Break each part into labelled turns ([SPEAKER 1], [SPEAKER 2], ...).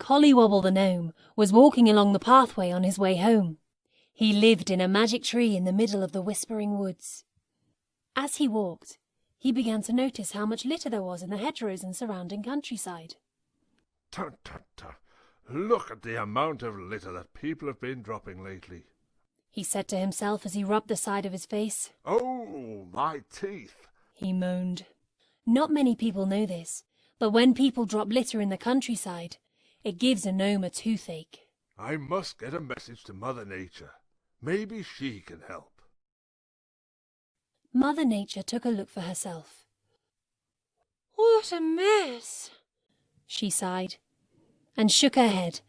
[SPEAKER 1] Pollywobble the gnome was walking along the pathway on his way home. He lived in a magic tree in the middle of the Whispering Woods. As he walked, he began to notice how much litter there was in the hedgerows and surrounding countryside.
[SPEAKER 2] Tut, tut, tut. Look at the amount of litter that people have been dropping lately,
[SPEAKER 1] he said to himself as he rubbed the side of his face.
[SPEAKER 2] Oh, my teeth,
[SPEAKER 1] he moaned. Not many people know this, but when people drop litter in the countryside, it gives a gnome a toothache.
[SPEAKER 2] I must get a message to Mother Nature. Maybe she can help.
[SPEAKER 1] Mother Nature took a look for herself. What a mess, she sighed, and shook her head.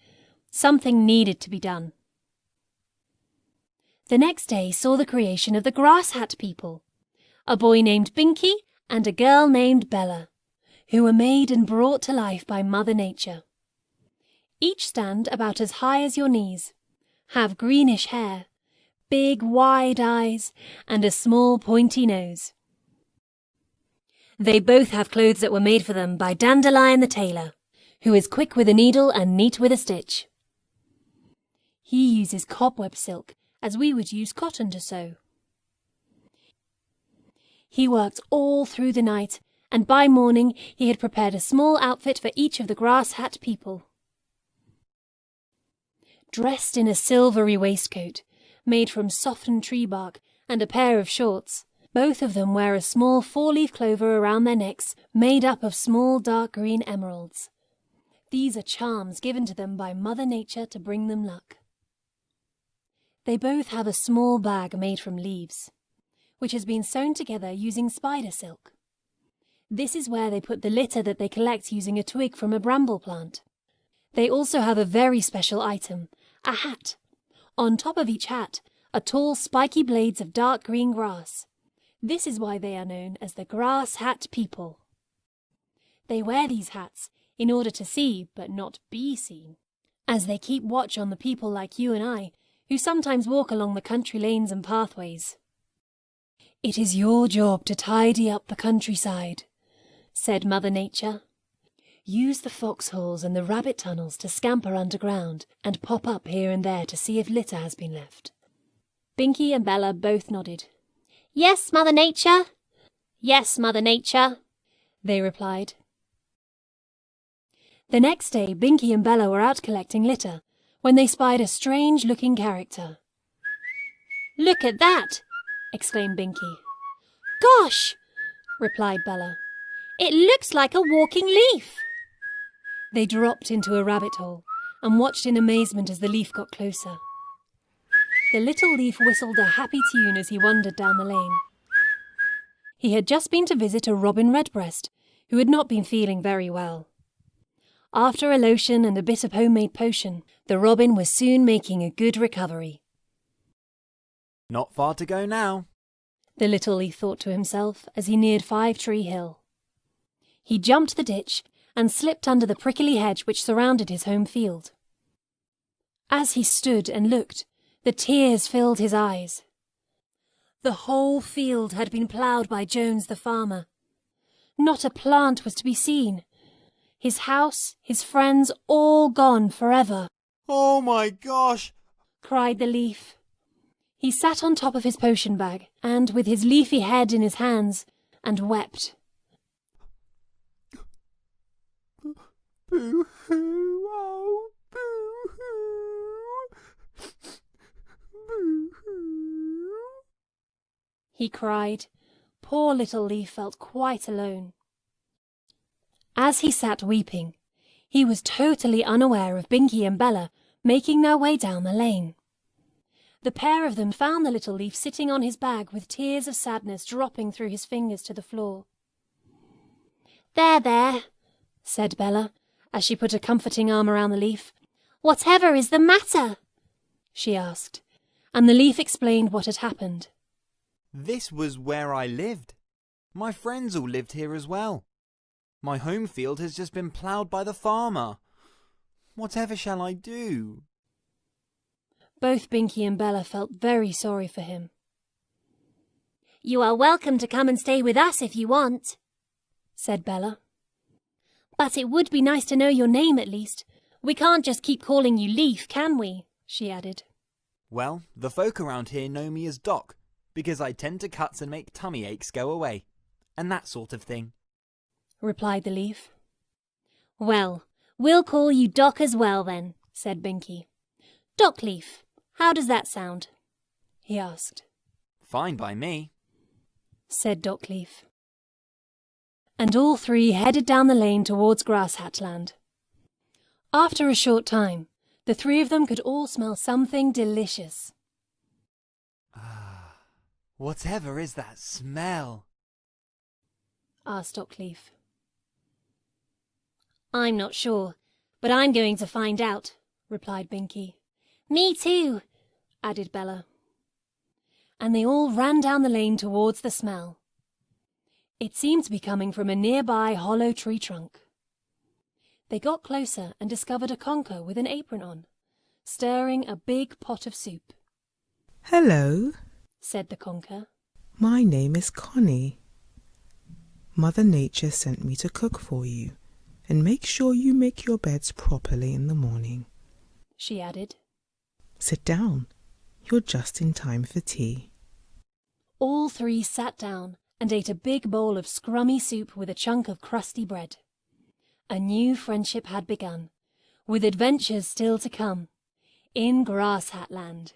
[SPEAKER 1] Something needed to be done. The next day saw the creation of the Grass Hat people, a boy named Binky and a girl named Bella, who were made and brought to life by Mother Nature. Each stand about as high as your knees, have greenish hair, big wide eyes, and a small pointy nose. They both have clothes that were made for them by Dandelion the tailor, who is quick with a needle and neat with a stitch. He uses cobweb silk as we would use cotton to sew. He worked all through the night, and by morning he had prepared a small outfit for each of the Grass Hat people. Dressed in a silvery waistcoat, made from softened tree bark, and a pair of shorts, both of them wear a small four-leaf clover around their necks made up of small dark green emeralds. These are charms given to them by Mother Nature to bring them luck. They both have a small bag made from leaves, which has been sewn together using spider silk. This is where they put the litter that they collect using a twig from a bramble plant. They also have a very special item, a hat. On top of each hat are tall spiky blades of dark green grass. This is why they are known as the Grass Hat people. They wear these hats in order to see but not be seen, as they keep watch on the people like you and I, who sometimes walk along the country lanes and pathways. It is your job to tidy up the countryside, said Mother Nature. Use the foxholes and the rabbit tunnels to scamper underground and pop up here and there to see if litter has been left. Binky and Bella both nodded. Yes, Mother Nature. Yes, Mother Nature, they replied. The next day, Binky and Bella were out collecting litter when they spied a strange-looking character. Look at that, exclaimed Binky. Gosh, replied Bella. It looks like a walking leaf. They dropped into a rabbit hole and watched in amazement as the leaf got closer. The little leaf whistled a happy tune as he wandered down the lane. He had just been to visit a robin redbreast, who had not been feeling very well. After a lotion and a bit of homemade potion, the robin was soon making a good recovery.
[SPEAKER 3] Not far to go now,
[SPEAKER 1] the little leaf thought to himself as he neared Five Tree Hill. He jumped the ditch and slipped under the prickly hedge which surrounded his home field. As he stood and looked, the tears filled his eyes. The whole field had been ploughed by Jones the farmer. Not a plant was to be seen. His house, his friends, all gone forever.
[SPEAKER 3] Oh my gosh,
[SPEAKER 1] cried the leaf. He sat on top of his potion bag and, with his leafy head in his hands, and wept.
[SPEAKER 3] Boo-hoo, oh, boo-hoo, boo-hoo,
[SPEAKER 1] he cried. Poor little leaf felt quite alone. As he sat weeping, he was totally unaware of Binky and Bella making their way down the lane. The pair of them found the little leaf sitting on his bag with tears of sadness dropping through his fingers to the floor. There, said Bella, as she put a comforting arm around the leaf. Whatever is the matter? She asked, and the leaf explained what had happened.
[SPEAKER 3] This was where I lived. My friends all lived here as well. My home field has just been ploughed by the farmer. Whatever shall I do?
[SPEAKER 1] Both Binky and Bella felt very sorry for him. You are welcome to come and stay with us if you want, said Bella. But it would be nice to know your name at least. We can't just keep calling you Leaf, can we? She added.
[SPEAKER 3] Well, the folk around here know me as Doc, because I tend to cuts and make tummy aches go away, and that sort of thing,
[SPEAKER 1] replied the Leaf. Well, we'll call you Doc as well then, said Binky. Doc Leaf, how does that sound? He asked.
[SPEAKER 3] Fine by me,
[SPEAKER 1] said Doc Leaf. And all three headed down the lane towards Grass Hat Land. After a short time, the three of them could all smell something delicious.
[SPEAKER 3] Whatever is that smell?
[SPEAKER 1] Asked Doc Leaf. I'm not sure, but I'm going to find out, replied Binky. Me too, added Bella. And they all ran down the lane towards the smell. It seemed to be coming from a nearby hollow tree trunk. They got closer and discovered a conker with an apron on, stirring a big pot of soup.
[SPEAKER 4] Hello,
[SPEAKER 1] said the conker.
[SPEAKER 4] my name is Connie. Mother Nature sent me to cook for you, and make sure you make your beds properly in the morning,
[SPEAKER 1] she added.
[SPEAKER 4] Sit down, you're just in time for tea.
[SPEAKER 1] All three sat down and ate a big bowl of scrummy soup with a chunk of crusty bread. A new friendship had begun, with adventures still to come, in Grass Hat Land.